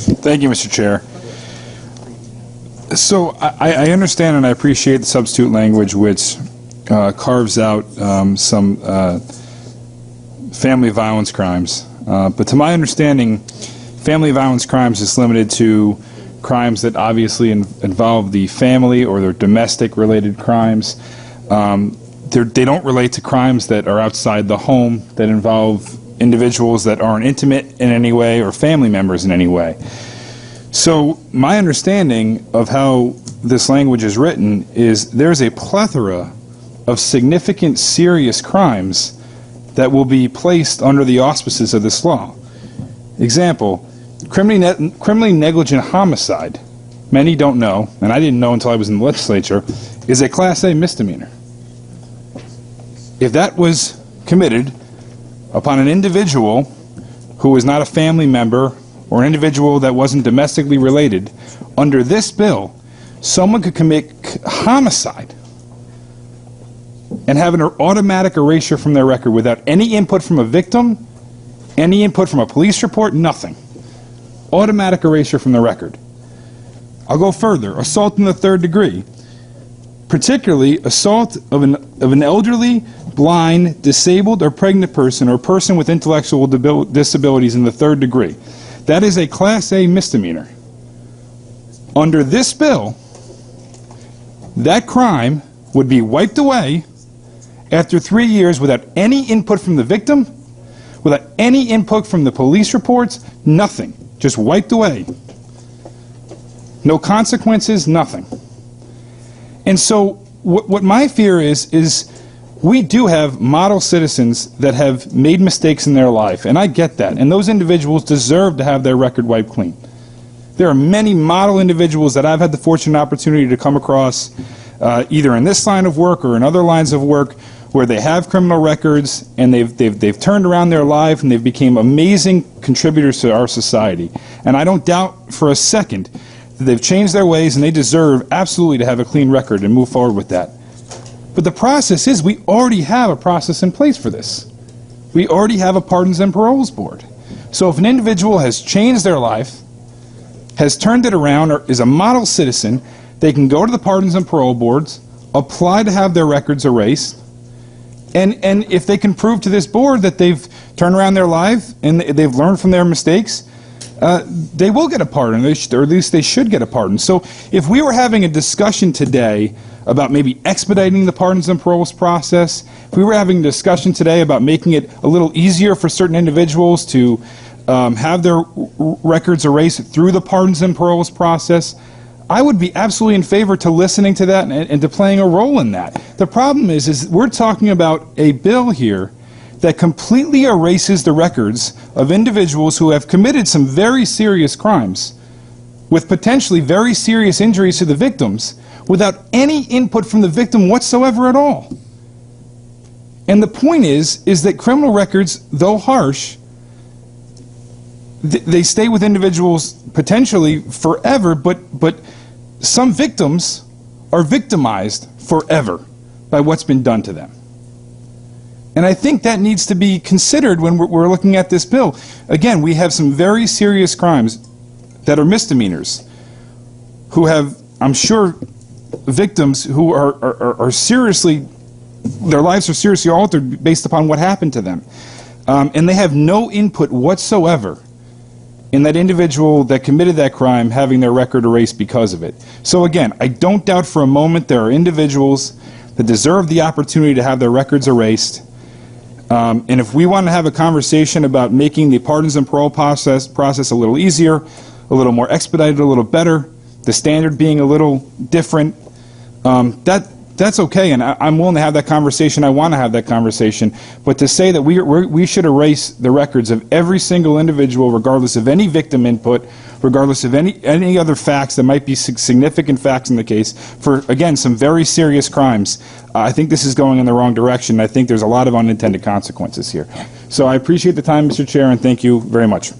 Thank you, Mr. Chair. So I understand and I appreciate the substitute language which carves out some family violence crimes. But to my understanding, family violence crimes is limited to crimes that obviously involve the family or their domestic related crimes. They don't relate to crimes that are outside the home, that involve individuals that aren't intimate in any way or family members in any way. So my understanding of how this language is written is there's a plethora of significant serious crimes that will be placed under the auspices of this law. Example, criminally negligent homicide, many don't know, and I didn't know until I was in the legislature, is a Class A misdemeanor. If that was committed upon an individual who was not a family member or an individual that wasn't domestically related, under this bill, someone could commit homicide and have an automatic erasure from their record without any input from a victim, any input from a police report, nothing. Automatic erasure from the record. I'll go further. Assault in the third degree. Particularly assault of an elderly, blind, disabled, or pregnant person or person with intellectual disabilities in the third degree. That is a Class A misdemeanor. Under this bill, that crime would be wiped away after 3 years without any input from the victim, without any input from the police reports, nothing. Just wiped away. No consequences, nothing. And so what my fear is we do have model citizens that have made mistakes in their life, and I get that, and those individuals deserve to have their record wiped clean. There are many model individuals that I've had the fortunate opportunity to come across either in this line of work or in other lines of work where they have criminal records and they've turned around their life and they've become amazing contributors to our society. And I don't doubt for a second that they've changed their ways and they deserve absolutely to have a clean record and move forward with that. But the process is we already have a process in place for this. We already have a Pardons and Paroles Board. So if an individual has changed their life, has turned it around, or is a model citizen, they can go to the Pardons and Parole Boards, apply to have their records erased, and if they can prove to this board that they've turned around their life and they've learned from their mistakes, they will get a pardon, or at least they should get a pardon. So if we were having a discussion today about maybe expediting the pardons and paroles process, if we were having a discussion today about making it a little easier for certain individuals to have their records erased through the pardons and paroles process, I would be absolutely in favor to listening to that and to playing a role in that. The problem is we're talking about a bill here that completely erases the records of individuals who have committed some very serious crimes with potentially very serious injuries to the victims without any input from the victim whatsoever at all. And the point is that criminal records, though harsh, they stay with individuals potentially forever, but some victims are victimized forever by what's been done to them. And I think that needs to be considered when we're looking at this bill. Again, we have some very serious crimes that are misdemeanors who have, I'm sure, victims who are seriously, their lives are seriously altered based upon what happened to them. And they have no input whatsoever in that individual that committed that crime having their record erased because of it. So again, I don't doubt for a moment there are individuals that deserve the opportunity to have their records erased. And if we want to have a conversation about making the pardons and parole process a little easier, a little more expedited, a little better, the standard being a little different, that's okay, and I'm willing to have that conversation. I want to have that conversation. But to say that we should erase the records of every single individual, regardless of any victim input, regardless of any other facts that might be significant facts in the case, for, again, some very serious crimes, I think this is going in the wrong direction. I think there's a lot of unintended consequences here. So I appreciate the time, Mr. Chair, and thank you very much.